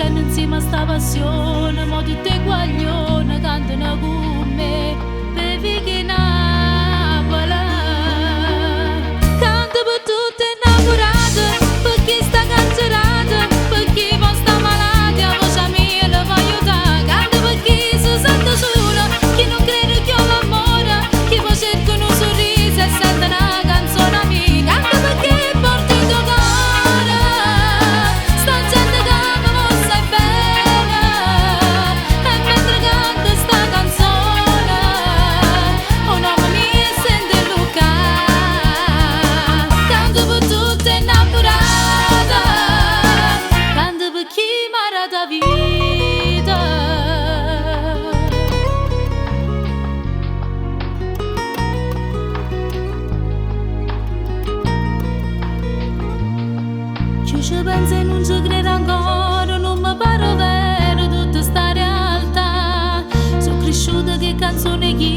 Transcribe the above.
facendo insieme a sta passione, mo tutte guaglione cantano con me, per che Napoli. Canto per tutte innamorate, per chi sta cancerata, per chi può sta malata, a voce mia la voglio dare. Canto per chi si sente sola, chi non crede che ho l'amore, chi può cercare un sorriso e sente una canzone amica. Canto per chi porta il tuo cuore, sta gente che mi vuol sai bene, e mentre canto sta canzone un uomo mi sente Luca. Canto per tutte innamorate, canto per chi m'ha dato vita. Ci pensa e non ci credo ancora, non mi pare vero tutta sta realtà. Sono cresciuta che canzone chi